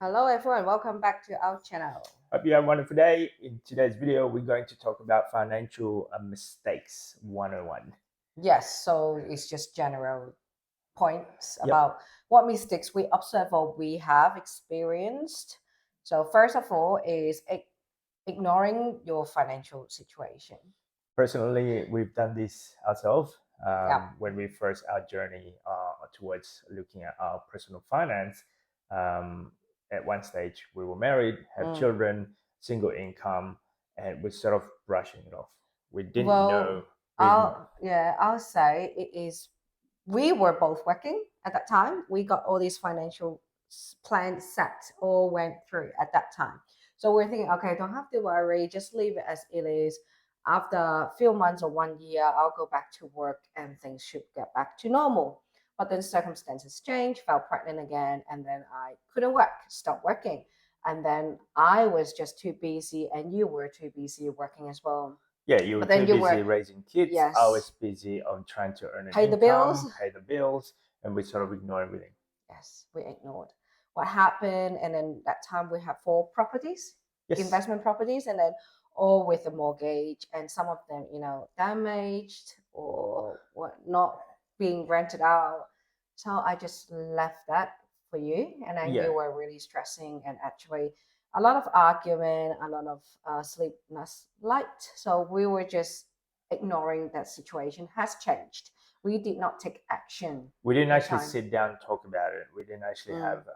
Hello everyone, welcome back to our channel. Hope you have a wonderful day. In today's video, we're going to talk about financial mistakes 101. Yes, so it's just general points Yep. about what mistakes we observe or we have experienced. So first of all is ignoring your financial situation. Personally, we've done this ourselves Yeah. when we first our journey towards looking at our personal finance. Um, at one stage, we were married, have Mm. children, single income, and we're sort of brushing it off. We didn't know Well, really. I'll say it is we were both working at that time. We got all these financial plans set, all went through at that time. So we're thinking, okay, don't have to worry, just leave it as it is. After a few months or 1 year, I'll go back to work and things should get back to normal. But then circumstances changed, fell pregnant again, and then I couldn't work, stopped working. And then I was just too busy, and you were too busy working as well. Yeah, you were But too then you busy were, raising kids. I yes, was busy on trying to earn an pay the bills. income, pay the bills, and we sort of ignore everything. Yes, we ignored what happened. And then that time we have four properties, Yes. investment properties, and then all with a mortgage, and some of them, damaged or what not being rented out. So I just left that for you, and then Yeah. you were really stressing and actually a lot of argument, a lot of sleepless light. So we were just ignoring that situation has changed. We did not take action We didn't in actually time. sit down and talk about it. We didn't actually Mm, have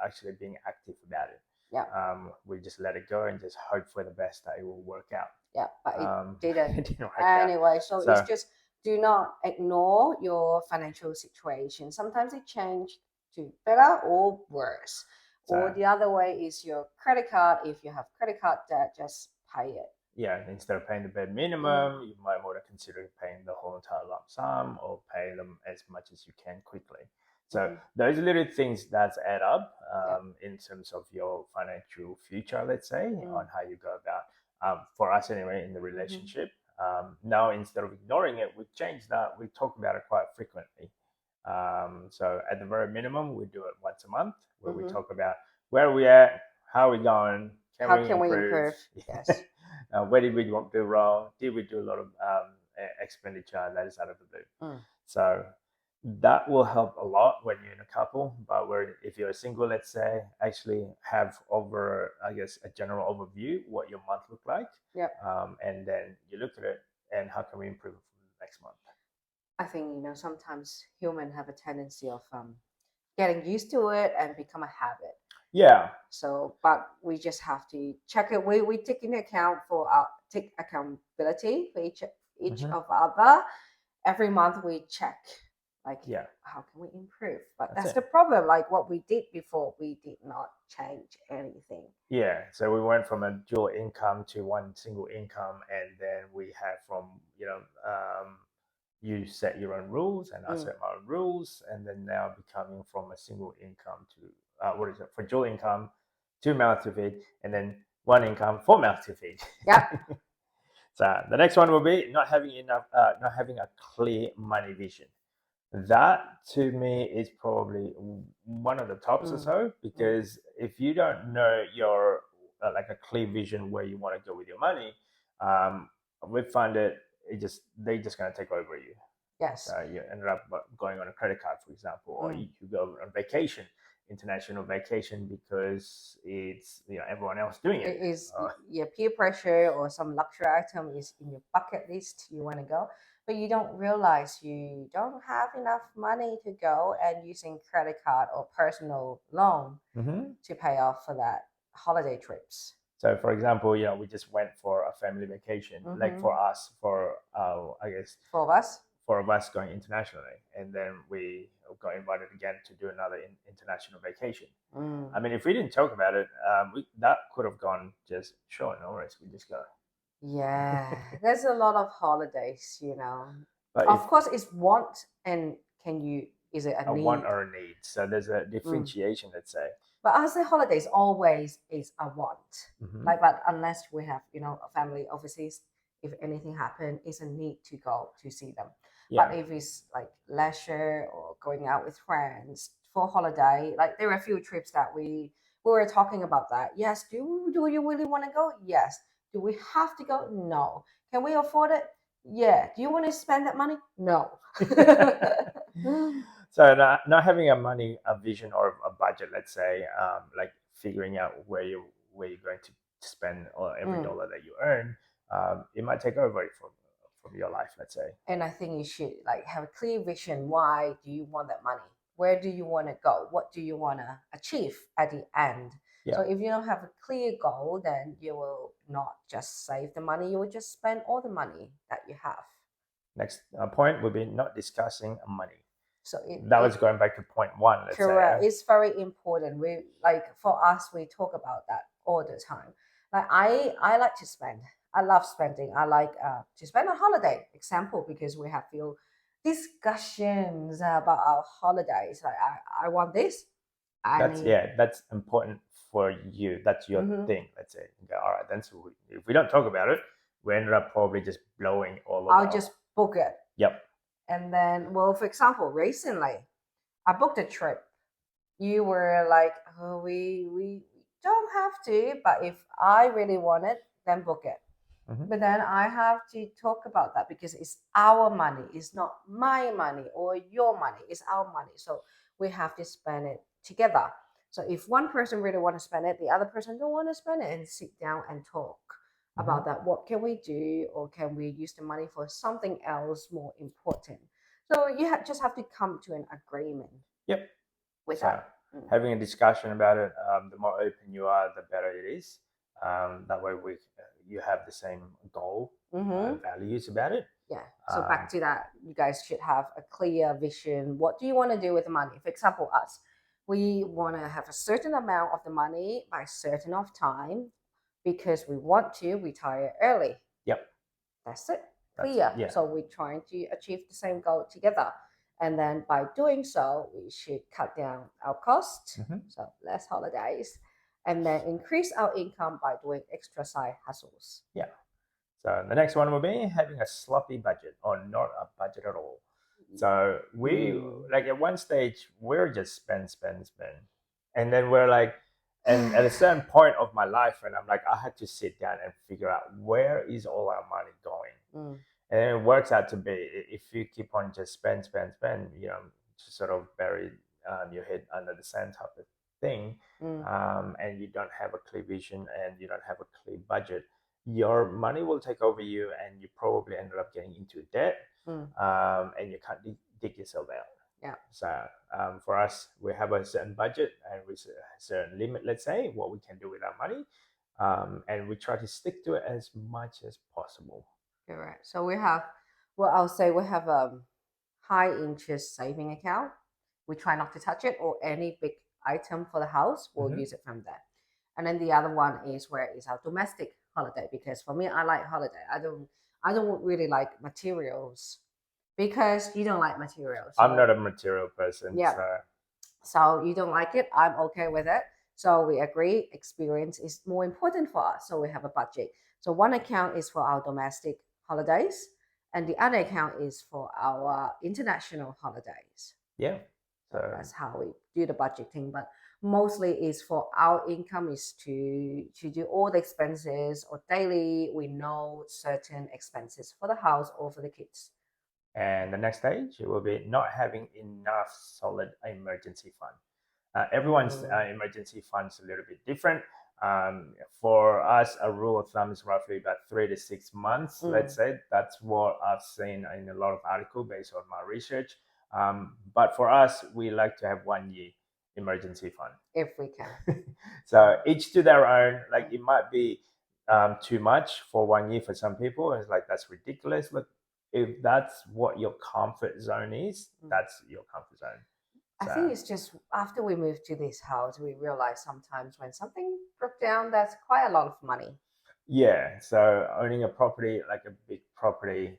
actually being active about it. yeah, We just let it go and just hope for the best that it will work out. yeah, but it It didn't. didn't work out. Anyway, so it's So, just do not ignore your financial situation. Sometimes it change to better or worse. Or so the other way is your credit card. If you have credit card debt, just pay it. yeah, instead of paying the bare Mm, minimum, you might want to consider paying the whole entire lump sum or pay them as much as you can quickly. So mm-hmm. those little things that add up Yeah. in terms of your financial future, let's say, Mm, on how you go about. For us anyway, in the mm-hmm. relationship, now instead of ignoring it, we change that. We talk about it quite frequently. So at the very minimum, we do it once a month, where we Mm-hmm. talk about where are we at, how are we going, can How we can we improve. improve? Yes. Where did we do wrong? Did we do a lot of expenditure that is out of the blue? Mm, So that will help a lot when you're in a couple. But where if you're single, let's say, actually have over, I guess, a general overview what your month look like, yeah. and then you look at it and how can we improve it from the next month. I think sometimes humans have a tendency of getting used to it and become a habit. Yeah. So, but we just have to check it. We take into account for our take accountability for each Hmm. of other. Every month we check, like Yeah. how can we improve. But That's that's it. the problem. Like what we did before, we did not change anything. Yeah, so we went from a dual income to one single income, and then we have from you set your own rules, and I Mm. set my own rules, and then now becoming from a single income to what is it for dual income, two mouths to feed, and then one income, four mouths to feed. Yep. So the next one will be not having a clear money vision. That to me is probably one of the tops or Mm. so, Mm. because if you don't know your like a clear vision where you want to go with your money, we find they're just going to take over you. Yes. So you ended up going on a credit card, for example, or Mm. you go on vacation, international vacation, because it's everyone else doing it. It is Uh, your peer pressure or some luxury item is in your bucket list you want to go, but you don't realize you don't have enough money to go and using credit card or personal loan mhm. to pay off for that holiday trips. So, for example, we just went for a family vacation, like Mm-hmm. for us, I guess For us. four of us going internationally, and then we got invited again to do another international vacation. Mm. I mean, if we didn't talk about it, that could have gone just sure, no worries, we just go. Yeah, there's a lot of holidays. But if Of course, it's want and can you is it a a want need? or a need, so there's a Mm. differentiation, let's say. But I say holidays always is a want. Hmm. Like, but unless we have, a family overseas, if anything happen, it's a need to go to see them. Yeah, But if it's like leisure or going out with friends for holiday, like there are a few trips that we we were talking about that. Yes, do you really want to go? Yes. Do we have to go? No. Can we afford it? Yeah. Do you want to spend that money? No. So not having a vision or a budget, let's say, like figuring out where you're going to spend every Mm. dollar that you earn, it might take over from your life, let's say. And I think you should like have a clear vision. Why do you want that money? Where do you want to go? What do you want to achieve at the end? Yeah. So if you don't have a clear goal, then you will not just save the money, you will just spend all the money that you have. Next point would be not discussing money. So That was going back to point one, let's correct. say. It's very important. We like for us, we talk about that all the time. Like I like to spend. I love spending. I like to spend on holiday. Example, because we have few discussions about our holidays. Like I want this. I need. That's important for you. That's your Mhm. thing, let's say. Okay, all right, then so if we don't talk about it, we ended up probably just blowing all of I'll our. just book it. Yep. And then, well, for example, recently I booked a trip. You were like, oh, we don't have to, but if I really want it, then book it. Mhm. But then I have to talk about that because it's our money. It's not my money or your money. It's our money. So we have to spend it together. So if one person really want to spend it, the other person don't want to spend it, and sit down and talk about that. What can we do, or can we use the money for something else more important? So you just have to come to an agreement. Yep. With So that. having a discussion about it, the more open you are, the better it is. That way, you have the same goal, values about it. Yeah. So back to that, you guys should have a clear vision. What do you want to do with the money? For example, us, we want to have a certain amount of the money by certain of time because we want to retire early. Yep. That's it. Clear. Yeah. So we're trying to achieve the same goal together. And then by doing so, we should cut down our costs, so less holidays, and then increase our income by doing extra side hustles. Yeah. So the next one will be having a sloppy budget or not a budget at all. So we like at one stage we're just spend, and then we're like, and at a certain point of my life, and I'm like, I had to sit down and figure out where is all our money going. And it works out to be if you keep on just spend, just sort of bury your head under the sand type of thing, and you don't have a clear vision and you don't have a clear budget, your money will take over you, and you probably ended up getting into debt, and you can't dig yourself out. Yeah. So for us, we have a certain budget and we a certain limit, let's say, what we can do with our money, and we try to stick to it as much as possible. Correct. So we have, well, I'll say we have a high interest saving account. We try not to touch it, or any big item for the house, we'll use it from there. And then the other one is where is our domestic holiday, because for me, I like holiday. I don't really like materials, because you don't like materials. I'm not a material person. Yeah. So you don't like it. I'm okay with it. So we agree experience is more important for us. So we have a budget. So one account is for our domestic holidays, and the other account is for our international holidays. Yeah. So that's how we do the budgeting. But mostly is for our income is to do all the expenses, or daily we know certain expenses for the house or for the kids. And the next stage will be not having enough solid emergency fund. Everyone's emergency fund's a little bit different. For us, a rule of thumb is roughly about 3 to 6 months. Let's say that's what I've seen in a lot of articles based on my research. But for us, we like to have 1 year emergency fund if we can. So each to their own. Like it might be too much for 1 year for some people. It's like that's ridiculous. Look, if that's what your comfort zone is, that's your comfort zone. I think it's just after we moved to this house, we realized sometimes when something broke down, that's quite a lot of money. Yeah. So owning a property, like a big property,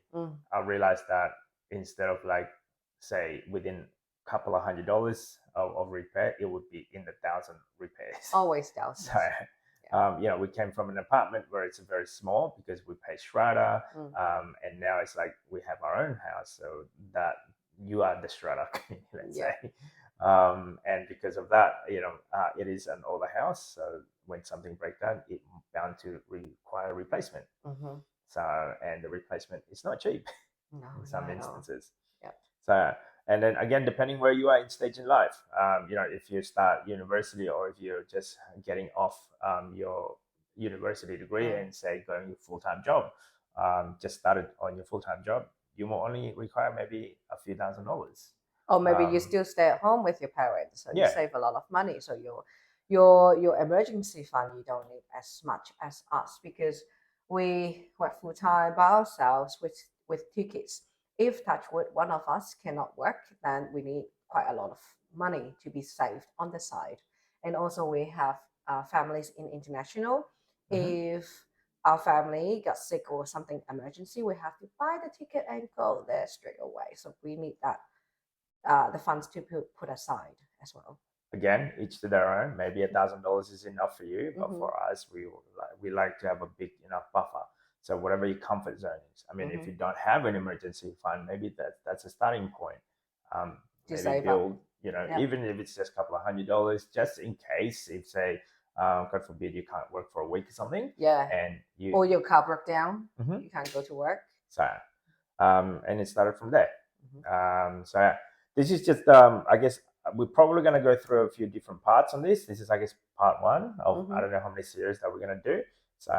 I realized that instead of like, say, within a couple of $100 of repair, it would be in the thousand repairs. Always thousands. So we came from an apartment where it's very small because we pay strata, and now it's like we have our own house, so that you are the strata, let's say. And because of that, it is an older house, so when something breaks down, it's bound to require replacement. Mm-hmm. So, and the replacement is not cheap No, in some not at all. instances. Yep. So, and then again, depending where you are in stage in life, if you start university or if you're just getting off your university degree and say going your full-time job, just started on your full-time job, you will only require maybe a few $1,000s. Or maybe you still stay at home with your parents, so you Yeah. save a lot of money. So your emergency fund, you don't need as much as us, because we work full time by ourselves with 2 kids. If touch wood, one of us cannot work, then we need quite a lot of money to be saved on the side. And also we have families in international. If our family got sick or something emergency, we have to buy the ticket and go there straight away. So we need that the funds to put aside as well. Again, each to their own. Maybe $1,000 is enough for you, but Mhm. for us, we like to have a big enough buffer. So whatever your comfort zone is. I mean, if Mhm. you don't have an emergency fund, maybe that's a starting point. To Maybe save up. build, Yeah. even if it's just a couple of $100, just in case, if say, God forbid, you can't work for a week or something, Yeah. and Or your car broke down, Mhm. you can't go to work. So, and it started from there. Mhm. So yeah, this is just, I guess we're probably going to go through a few different parts on this. This is, I guess, part one of I don't know how many series that we're going to do. So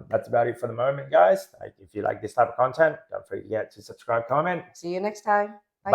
that's about it for the moment, guys. Like, if you like this type of content, don't forget to subscribe, comment. See you next time. Bye.